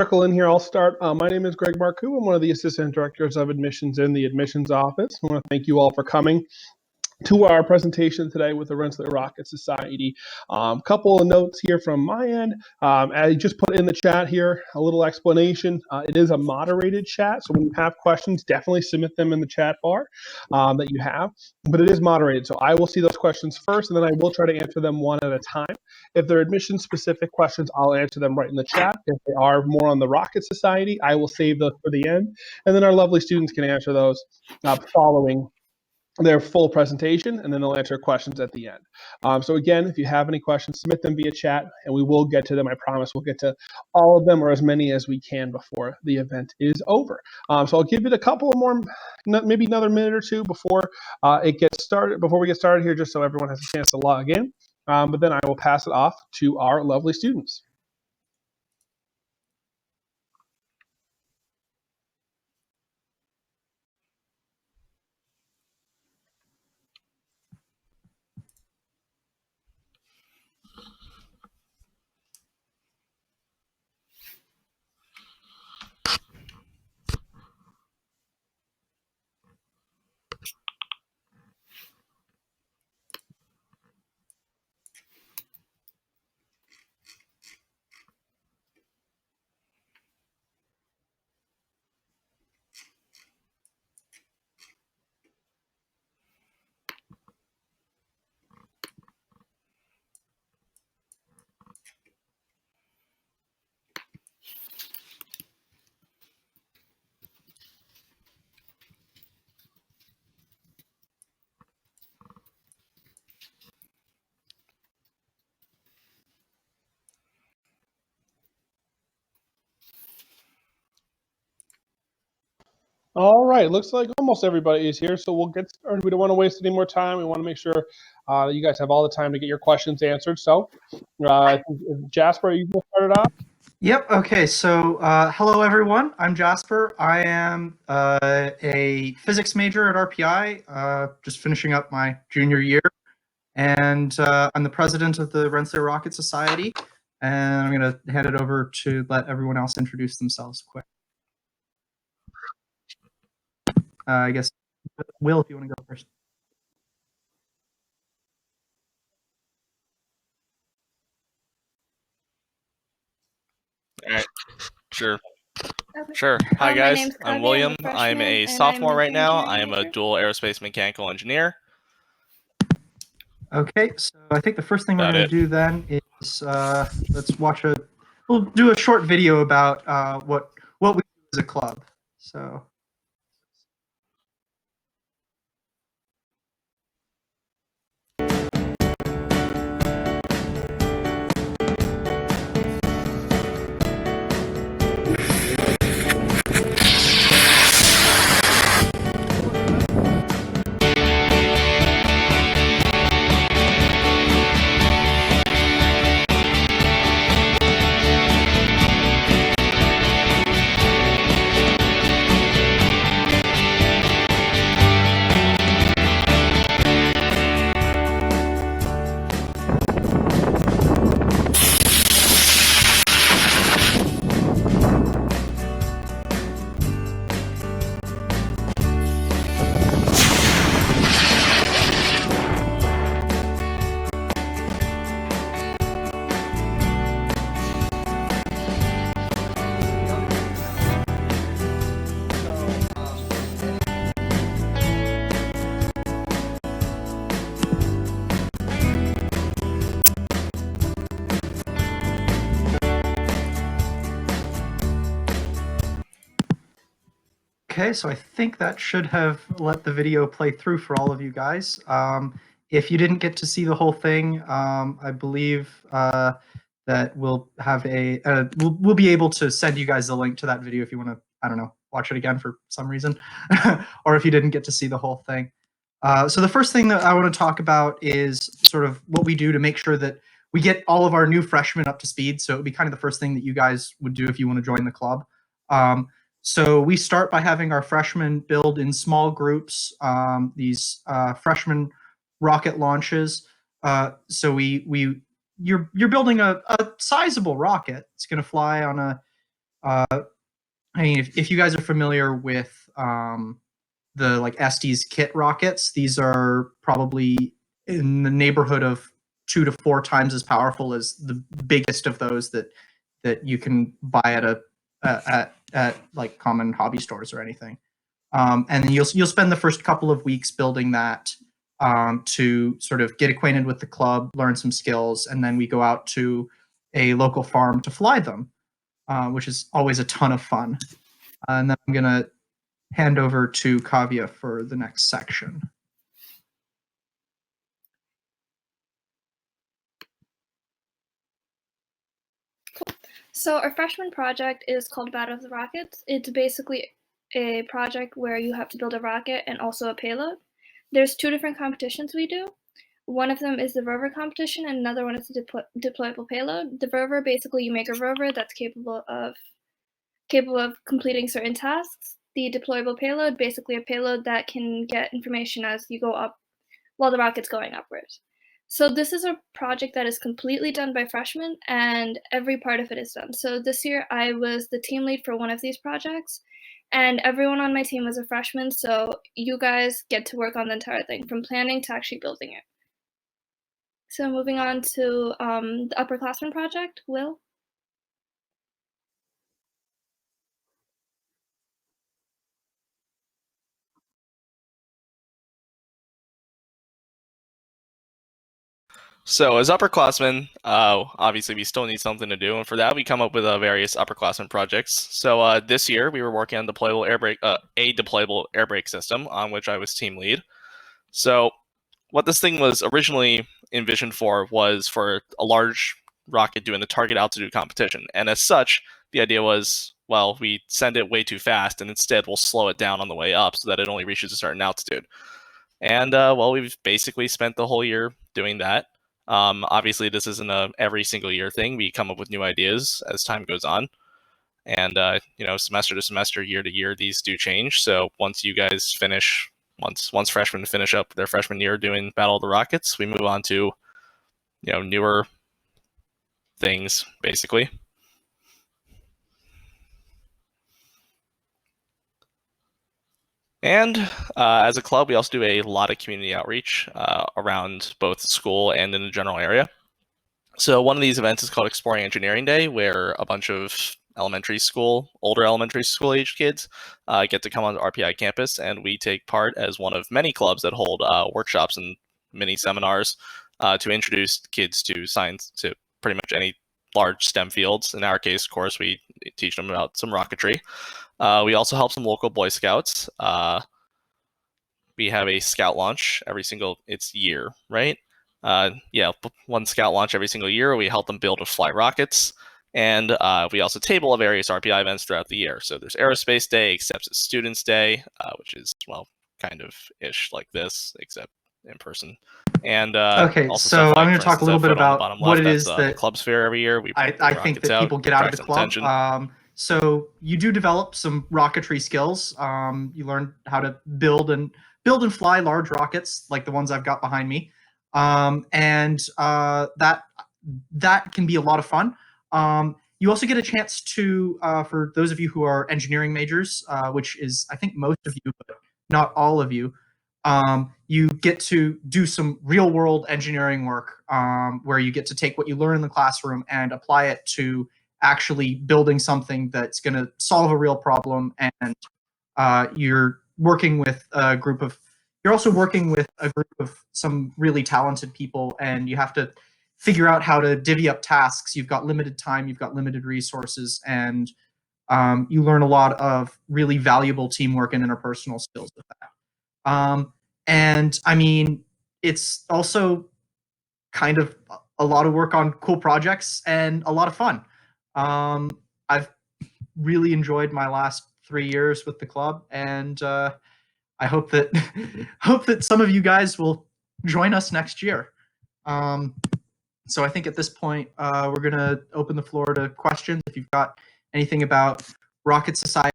Circle in here. I'll start. My name is Greg Marcoux. I'm one of the assistant directors of admissions in the admissions office. I want to thank you all for coming to our presentation today with the Rensselaer Rocket Society. Couple of notes here from my end. I just put in the chat here a little explanation. It is a moderated chat, so when you have questions, definitely submit them in the chat bar that you have. But it is moderated, so I will see those questions first, and then I will try to answer them one at a time. If they're admission-specific questions, I'll answer them right in the chat. If they are more on the Rocket Society, I will save those for the end, and then our lovely students can answer those following their full presentation, and then they'll answer questions at the end. So again, if you have any questions, submit them via chat, and we will get to them. I promise we'll get to all of them, or as many as we can before the event is over. So I'll give it a couple of more, maybe another minute or two before it gets started, before we get started here, just so everyone has a chance to log in. But then I will pass it off to our lovely students. All right, looks like almost everybody is here, so we'll get started. We don't want to waste any more time. We want to make sure that you guys have all the time to get your questions answered. So, Jasper, you can start it off. Yep. Okay. So, hello everyone. I'm Jasper. I am a physics major at RPI, just finishing up my junior year, and I'm the president of the Rensselaer Rocket Society. And I'm going to hand it over to let everyone else introduce themselves quick. I guess, Will, if you want to go first. All right, sure. Hi guys, I'm William. I'm a sophomore right now. I am a dual aerospace mechanical engineer. Okay, so I think the first thing we're going to do then is let's watch we'll do a short video about what we do as a club. So. Okay, so I think that should have let the video play through for all of you guys. If you didn't get to see the whole thing, I believe that we'll have we'll be able to send you guys the link to that video if you want to, I don't know, watch it again for some reason, or if you didn't get to see the whole thing. So the first thing that I want to talk about is sort of what we do to make sure that we get all of our new freshmen up to speed. So it would be kind of the first thing that you guys would do if you want to join the club. So we start by having our freshmen build in small groups these freshman rocket launches. So you're building a sizable rocket. It's going to fly on a I mean, if you guys are familiar with the like Estes kit rockets, these are probably in the neighborhood of 2 to 4 times as powerful as the biggest of those that you can buy at like common hobby stores or anything. And then you'll spend the first couple of weeks building that to sort of get acquainted with the club, learn some skills, and then we go out to a local farm to fly them, which is always a ton of fun. And then I'm gonna hand over to Kavya for the next section. So our freshman project is called Battle of the Rockets. It's basically a project where you have to build a rocket and also a payload. There's 2 different competitions we do. One of them is the rover competition, and another one is the deployable payload. The rover, basically, you make a rover that's capable of completing certain tasks. The deployable payload, basically a payload that can get information as you go up while the rocket's going upwards. So this is a project that is completely done by freshmen, and every part of it is done. So this year I was the team lead for one of these projects, and everyone on my team was a freshman, so you guys get to work on the entire thing, from planning to actually building it. So moving on to the upperclassmen project, Will? So as upperclassmen, obviously we still need something to do, and for that we come up with various upperclassmen projects. So this year we were working on a deployable air brake system, on which I was team lead. So what this thing was originally envisioned for was for a large rocket doing the target altitude competition, and as such, the idea was, well, we send it way too fast, and instead we'll slow it down on the way up so that it only reaches a certain altitude. And well, we've basically spent the whole year doing that. Obviously, this isn't a every single year thing. We come up with new ideas as time goes on, and semester to semester, year to year, these do change. So once you guys finish, once freshmen finish up their freshman year doing Battle of the Rockets, we move on to newer things, basically. And as a club, we also do a lot of community outreach around both school and in the general area. So one of these events is called Exploring Engineering Day, where a bunch of older elementary school age kids get to come on the RPI campus, and we take part as one of many clubs that hold workshops and mini seminars to introduce kids to science, to pretty much any large STEM fields. In our case, of course, we teach them about some rocketry. We also help some local Boy Scouts. We have a scout launch it's year, right? One scout launch every single year. We help them build or fly rockets. And we also table various RPI events throughout the year. So there's Aerospace Day, except it's Students Day, which is, well, kind of ish like this, except in person. And okay, so I'm going to talk a little bit about what it is that the club's fair every year. I think that people get out of the club. So you do develop some rocketry skills. You learn how to build and fly large rockets like the ones I've got behind me, and that can be a lot of fun. You also get a chance to, for those of you who are engineering majors, which is I think most of you, but not all of you, you get to do some real world engineering work where you get to take what you learn in the classroom and apply it to actually building something that's going to solve a real problem. And you're working with a group of some really talented people, and you have to figure out how to divvy up tasks. You've got limited time, you've got limited resources, and you learn a lot of really valuable teamwork and interpersonal skills with that. And I mean, it's also kind of a lot of work on cool projects and a lot of fun. I've really enjoyed my last 3 years with the club, and I hope that some of you guys will join us next year. So I think at this point, we're going to open the floor to questions. If you've got anything about Rocket Society